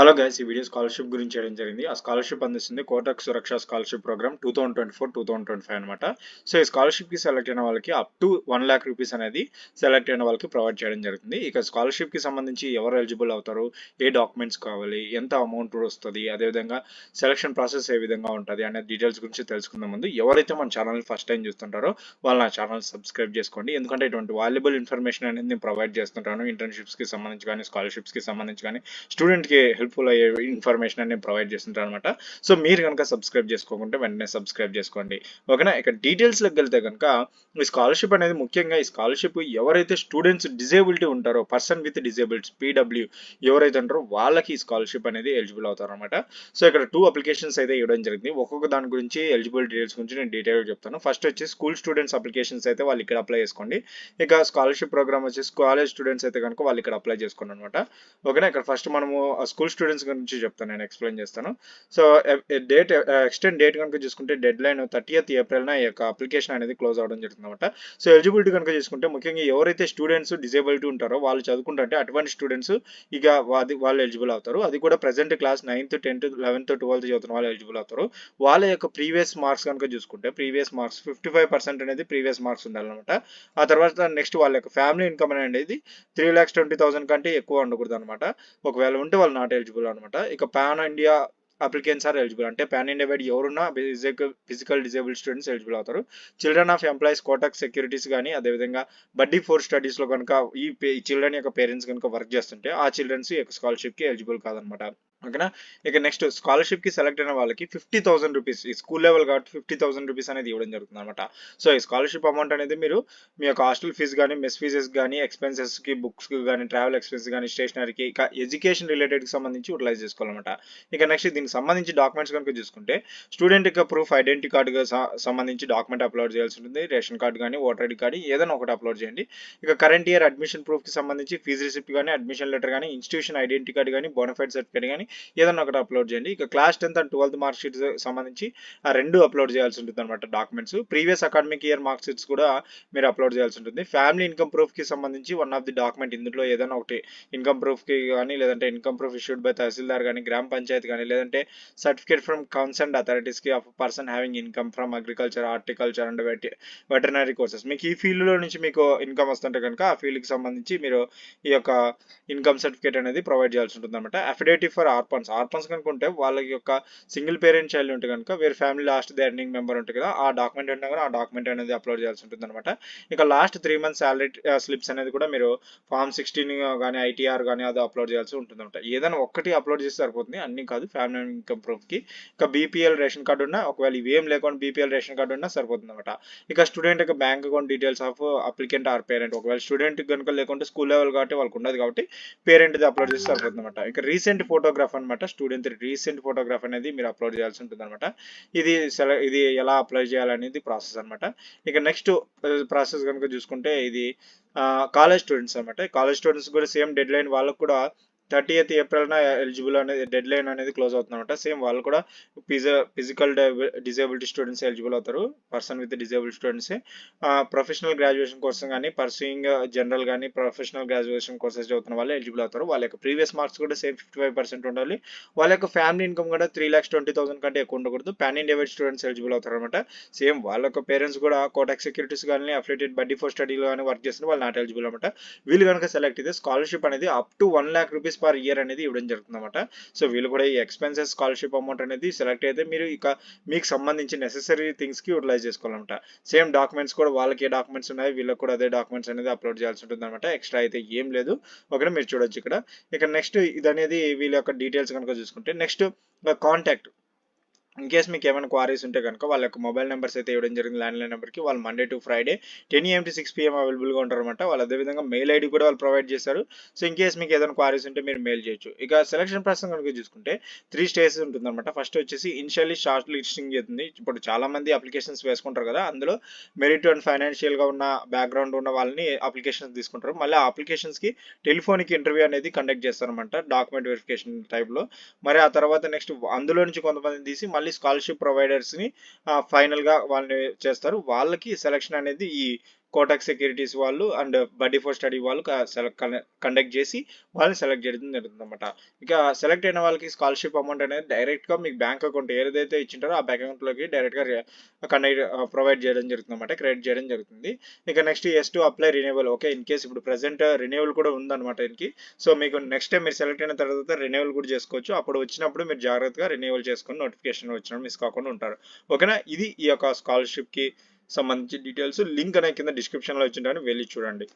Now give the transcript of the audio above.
Hello guys, ఈ video scholarship గురించి చేయడం జరిగింది. ఆ స్కాలర్షిప్ అందిస్తుంది కోటక్ సురక్ష స్కాలర్షిప్ ప్రోగ్రామ్ 2024-2025 అనమాట. సో ఈ స్కాలర్షిప్ కి సెలెక్ట్ అయిన వాళ్ళకి అప్ టు 1 lakh రూపీస్ అనేది సెలెక్ట్ అయిన వాళ్ళకి ప్రొవైడ్ చేయడం జరుగుతుంది. ఇక స్కాలర్షిప్ కి సంబంధించి ఎవరు ఎలిజిబుల్ అవుతారు, ఏ డాక్యుమెంట్స్ కావాలి, ఎంత అమౌంట్ వస్తుంది, అదేవిధంగా సెలక్షన్ ప్రాసెస్ ఏ విధంగా ఉంటుంది అనే డీటెయిల్స్ గురించి తెలుసుకుందాం. ముందు ఎవరైతే మన ఛానల్ ఫస్ట్ టైం చూస్తుంటారో వాళ్ళు నా ఛానల్ సబ్స్క్రైబ్ చేసుకోండి. ఎందుకంటే ఇటువంటి వాల్యుబుల్ ఇన్ఫర్మేషన్ అనేది నేను ప్రొవైడ్ చేస్తుంటాను. ఇంటర్న్షిప్స్ కి సంబంధించి కానీ, స్కాలర్షిప్స్ కి సంబంధించి కానీ, స్టూడెంట్కి హెల్ప్ఫుల్ అయ్యే ఇన్ఫర్మేషన్ అని ప్రొవైడ్ చేస్తుంటారు అనమాట. సో మీరు కనుక సబ్స్క్రైబ్ చేసుకోకుంటే వెంటనే సబ్స్క్రైబ్ చేసుకోండి, ఓకేనా. ఇక డీటెయిల్స్లోకి వెళ్తే కనుక ఈ స్కాలర్షిప్ అనేది ముఖ్యంగా ఈ స్కాలర్షిప్ ఎవరైతే స్టూడెంట్స్ డిజేబిలిటీ ఉంటారో, పర్సన్ విత్ డిజేబిలిటీస్ పీడబ్ల్యూ ఎవరైతే ఉంటారో వాళ్ళకి ఈ స్కాలర్షిప్ అనేది ఎలిజిబుల్ అవుతారు అనమాట. సో ఇక్కడ 2 అప్లికేషన్స్ అయితే ఇవ్వడం జరిగింది. ఒక్కొక్క దాని గురించి ఎలిజిబుల్ డీటెయిల్స్ గురించి నేను డీటెయిల్గా చెప్తాను. ఫస్ట్ వచ్చి స్కూల్ స్టూడెంట్స్ అప్లికేషన్స్ అయితే వాళ్ళు ఇక్కడ అప్లై చేసుకోండి. ఇక స్కాలర్షిప్ ప్రోగ్రామ్ వచ్చేసి కాలేజ్ స్టూడెంట్స్ అయితే కనుక వాళ్ళు ఇక్కడ అప్లై చేసుకోండి అనమాట, ఓకేనా. ఇక్కడ ఫస్ట్ మనము స్కూల్ స్టూడెంట్స్ గురించి చెప్తాను, నేను ఎక్స్ప్లెయిన్ చేస్తాను. సో డేట్ ఎక్స్టెండ్ డేట్ కనుక చూసుకుంటే డెడ్ లైన్ 30th April ఈ యొక్క అప్లికేషన్ అనేది క్లోజ్ అవడం జరుగుతుంది అనమాట. సో ఎలిజిబిలిటీ కనుక చూసుకుంటే ముఖ్యంగా ఎవరైతే స్టూడెంట్స్ డిజేబిలిటీ ఉంటారో వాళ్ళు చదువుకుంటే అటువంటి స్టూడెంట్స్ ఇక వాళ్ళు ఎలిజిబుల్ అవుతారు. అది కూడా present class 9th 10th 11th 12th చదువుతున్న వాళ్ళు ఎలిజిబుల్ అవుతారు. వాళ్ళ యొక్క ప్రీవియస్ మార్క్స్ కనుక చూసుకుంటే ప్రీవియస్ మార్క్స్ 55% అనేది ప్రీవియస్ మార్క్స్ ఉండాలన్నమాట. ఆ తర్వాత నెక్స్ట్ వాళ్ళ యొక్క ఫ్యామిలీ ఇన్కమ్ అనేది 3,20,000 కంటే ఎక్కువ ఉండకూడదు అనమాట. ఒకవేళ ఉంటే వాళ్ళు నాట్ ఎలిజిబుల్ అనమాట. ఇక pan India applicants are eligible, అంటే పాన్ ఇండియా వైడ్ ఎవరున్నా ఫిజికల్ డిజేబుల్ స్టూడెంట్స్ ఎలిజిబుల్ అవుతారు. Children of employees Kotak securities కానీ, అదేవిధంగా బడ్డీ ఫోర్ స్టడీస్లో కనుక ఈ చిల్డ్రన్ యొక్క పేరెంట్స్ కనుక వర్క్ చేస్తుంటే ఆ చిల్డ్రన్స్ యొక్క స్కాలర్షిప్కి ఎలిజిబుల్ కాదనమాట, ఓకేనా. ఇక నెక్స్ట్ స్కాలర్షిప్ కి సెలెక్ట్ అయిన వాళ్ళకి 50,000 రూపీస్, ఈ స్కూల్ లెవెల్ కాబట్టి 50,000 రూపీస్ అనేది ఇవ్వడం జరుగుతుంది అనమాట. సో ఈ స్కాలర్షిప్ అమౌంట్ అనేది మీరు మీ యొక్క హాస్టల్ ఫీజు కానీ, మెస్ ఫీజెస్ కానీ, ఎక్స్పెన్సెస్ కి, బుక్స్ కి కానీ, ట్రావెల్ ఎక్స్పెన్స్ కానీ, స్టేషనరీకి, ఇక ఎడ్యుకేషన్ రిలేటెడ్ కి సంబంధించి యూటిలైజ్ చేసుకోవాలన్నమాట. ఇక నెక్స్ట్ దీనికి సంబంధించి డాక్యుమెంట్స్ కనుక చూసుకుంటే స్టూడెంట్ యొక్క ప్రూఫ్ ఐడెంటిటీ కార్డు సంబంధించి డాక్యుమెంట్ అప్లోడ్ చేయాల్సి ఉంటుంది. రేషన్ కార్డు కానీ, ఓటర్ ఐడి కార్డు ఏదైనా ఒకటి అప్లోడ్ చేయండి. ఇక కరెంట్ ఇయర్ అడ్మిషన్ ప్రూఫ్ కి సంబంధించి ఫీజు రిసిప్ట్ కానీ, అడ్మిషన్ లెటర్ కానీ, ఇన్స్టిట్యూషన్ ఐడెంటిటీ కార్డు కానీ, బోనఫైడ్ సర్టిఫికేట్ కానీ ఏదైనా ఒకటి అప్లోడ్ చేయండి. ఇక class 10th and 12th mark sheets సంబంధించి ఆ రెండు అప్లోడ్ చేయాల్సి ఉంటుంది అనమాట documents. Previous academic year mark sheets కూడా మీరు అప్లోడ్ చేయాల్సి ఉంటుంది. ఫ్యామిలీ ఇన్కమ్ ప్రూఫ్ కి సంబంధించి వన్ ఆఫ్ ది డాక్యుమెంట్ ఇందులో ఏదైనా ఒకటి ఇన్కమ్ ప్రూఫ్ కి కానీ, లేదంటే ఇన్కమ్ ప్రూఫ్ ఇష్యూడ్ బై తహసీల్దార్ కానీ, గ్రామ పంచాయతీ కానీ, లేదంటే సర్టిఫికేట్ ఫ్రమ్ కన్సర్న్డ్ అథారిటీస్ కి of person having income from agriculture, horticulture and veterinary courses. మీకు ఈ ఫీల్డ్ లో నుంచి మీకు ఇన్కమ్ వస్తుంటే కనుక ఆ ఫీల్డ్ కి సంబంధించి మీరు ఈ యొక్క ఇన్కమ్ సర్టిఫికేట్ అనేది ప్రొవైడ్ చేయాల్సి ఉంటుంది అనమాట. అఫిడేటివ్ ఫర్ ఆర్ఫన్స్ కనుకుంటే వాళ్ళ యొక్క సింగిల్ పేరెంట్ చైల్డ్ ఉంటే కనుక వేరే family last the earning member ఉంటుంది కదా, ఆ డాక్యుమెంట్ ఉన్నా కూడా ఆ డాక్యుమెంట్ అనేది అప్లోడ్ చేయాల్సి ఉంటుంది అనమాట. ఇక లాస్ట్ 3 months శాలరీ స్లిప్స్ అనేది కూడా మీరు ఫామ్ 16 కానీ, ఐటీఆర్ కానీ అది అప్లోడ్ చేయాల్సి ఉంటుంది అనమాట. ఏదైనా ఒక్కటి అప్లోడ్ చేస్తే సరిపోతుంది, అన్ని కాదు. ఫ్యామిలీ ఇన్కమ్ ప్రూఫ్ కి ఇక బీపీఎల్ రేషన్ కార్డు ఉన్నా, ఒకవేళ ఇవేం లేకుండా బీపీఎల్ రేషన్ కార్డు ఉన్నా సరిపోతుంది అనమాట. ఇక స్టూడెంట్ యొక్క bank account details of applicant or parent, ఒకవేళ స్టూడెంట్ కనుక లేకుంటే స్కూల్ లెవెల్ కాబట్టి వాళ్ళకి ఉండదు కాబట్టి పేరెంట్ది అప్లోడ్ చేస్తే సరిపోతుంది అనమాట. ఇక రీసెంట్ ఫోటోగ్రాఫ్ అనమాట, స్టూడెంట్ రీసెంట్ ఫోటోగ్రాఫ్ అనేది మీరు అప్లోడ్ చేయాల్సి ఉంటుంది అనమాట. ఇది ఎలా అప్లై చేయాలనేది ప్రాసెస్ అనమాట. ఇక నెక్స్ట్ ప్రాసెస్ కనుక చూసుకుంటే ఇది కాలేజ్ స్టూడెంట్స్ అనమాట. కాలేజ్ స్టూడెంట్స్ కూడా సేమ్ డెడ్ లైన్ వాళ్ళకు కూడా 30th April ఎలిజిబుల్ అనేది డెడ్ లైన్ అనేది క్లోజ్ అవుతుంది అనమాట. సేమ్ వాళ్ళు కూడా ఫిజికల్ డిజేబిలిటీ స్టూడెంట్స్ ఎలిజిబుల్ అవుతారు, person with disable students. Professional graduation కోసం కానీ, పర్సూయింగ్ జనరల్ కానీ, ప్రొఫెషనల్ గ్రాడ్యుయేషన్ కోర్సెస్ చదువుతున్న వాళ్ళు ఎలిజిబుల్ అవుతారు. వాళ్ళ యొక్క ప్రీవియస్ మార్క్స్ కూడా సేమ్ 55% ఉండాలి. వాళ్ళ యొక్క ఫ్యామిలీ ఇన్కమ్ కూడా 3,20,000 కంటే ఎక్కువ ఉండకూడదు. Pan India wide students eligible అవుతారు అనమాట. సేమ్ వాళ్ళ యొక్క పేరెంట్స్ కూడా కోటక్ సెక్యూరిటీస్ కానీ, అఫిలియేటెడ్ బడ్డీ ఫోర్ స్టడీలో కానీ వర్క్ చేస్తున్న వాళ్ళు నాట్ ఎలిజిబుల్ అనమాట. వీళ్ళు కనుక సెలెక్ట్ అయితే స్కాలర్షిప్ అనేది up to 1 lakh rupees per year అనేది ఇవ్వడం జరుగుతుంది అనమాట. సో వీళ్ళు కూడా ఈ ఎక్స్పెన్సెస్ స్కాలర్షిప్ అమౌంట్ అనేది సెలెక్ట్ అయితే మీరు ఇక మీకు సంబంధించి నెసెసరీ థింగ్స్ కి యూటిలైజ్ చేసుకోవాలన్నమాట. సేమ్ డాక్యుమెంట్స్ కూడా వాళ్ళకి ఏ డాక్యుమెంట్స్ ఉన్నాయి వీళ్ళకి కూడా అదే డాక్యుమెంట్స్ అనేది అప్లోడ్ చేయాల్సి ఉంటుంది అనమాట. ఎక్స్ట్రా అయితే ఏం లేదు, ఓకే, మీరు చూడొచ్చు ఇక్కడ. ఇక నెక్స్ట్ ఇది అనేది వీళ్ళ యొక్క డీటెయిల్స్ కనుక చూసుకుంటే నెక్స్ట్ కాంటాక్ట్. ఇన్ కేస్ మీకు ఏమైనా క్వారీస్ ఉంటే కనుక వాళ్ళ యొక్క మొబైల్ నెంబర్స్ అయితే ఇవ్వడం జరిగింది. ల్యాండ్లైన్ నెంబర్కి వాళ్ళు Monday to Friday 10 AM to 6 PM అవైలబుల్గా ఉంటారు అనమాట. వాళ్ళు అదేవిధంగా మెయిల్ ఐడి కూడా వాళ్ళు ప్రొవైడ్ చేశారు. సో ఇన్ కేస్ మీకు ఏదైనా క్వారీస్ ఉంటే మీరు మెయిల్ చేయొచ్చు. ఇక సెలక్షన్ ప్రాసెస్ కనుక చూసుకుంటే 3 స్టేజెస్ ఉంటుంది అనమాట. ఫస్ట్ వచ్చేసి ఇనిషియల్లీ షార్ట్ లిస్టింగ్ చేస్తుంది. ఇప్పుడు చాలా మంది అప్లికేషన్స్ వేసుకుంటారు కదా, అందులో మెరిట్ అండ్ ఫైనాన్షియల్గా ఉన్న బ్యాక్గ్రౌండ్ ఉన్న వాళ్ళని అప్లికేషన్స్ తీసుకుంటారు. మళ్ళీ ఆ అప్లికేషన్స్కి టెలిఫోనిక్ ఇంటర్వ్యూ అనేది కండక్ట్ చేస్తారనమాట, డాక్యుమెంట్ వెరిఫికేషన్ టైప్లో. మరి ఆ తర్వాత నెక్స్ట్ అందులో నుంచి కొంతమంది తీసి మళ్ళీ స్కాలర్షిప్ ప్రొవైడర్స్ ని ఫైనల్ గా వాళ్ళని చేస్తారు. వాళ్ళకి సెలక్షన్ అనేది ఈ కోటక్ సెక్యూరిటీస్ వాళ్ళు అండ్ బడ్డీ ఫర్ స్టడీ వాళ్ళు కండక్ట్ చేసి వాళ్ళని సెలెక్ట్ చేయడం జరుగుతుంది అనమాట. ఇక సెలెక్ట్ అయిన వాళ్ళకి స్కాలర్షిప్ అమౌంట్ అనేది డైరెక్ట్గా మీకు బ్యాంక్ అకౌంట్ ఏదైతే ఇచ్చింటారో ఆ బ్యాంక్ అకౌంట్లోకి డైరెక్ట్గా ప్రొవైడ్ చేయడం జరుగుతుంది అనమాట, క్రెడిట్ చేయడం జరుగుతుంది. ఇక next is to apply renewal. Okay, in case ఇప్పుడు ప్రెసెంట్ రిన్యూవల్ కూడా ఉందన్నమాట దీనికి. సో మీకు నెక్స్ట్ టైం మీరు సెలెక్ట్ అయిన తర్వాత రిన్యూవల్ కూడా చేసుకోవచ్చు. అప్పుడు వచ్చినప్పుడు మీరు జాగ్రత్తగా రిన్యూవల్ చేసుకొని నోటిఫికేషన్ వచ్చినప్పుడు మిస్ కాకుండా ఉంటారు. ఓకేనా, ఇది ఈ యొక్క స్కాలర్షిప్కి సంబంధించి డీటెయిల్స్. లింక్ అనేది కింద డిస్క్రిప్షన్లో ఇచ్చింటాను, వెళ్ళి చూడండి.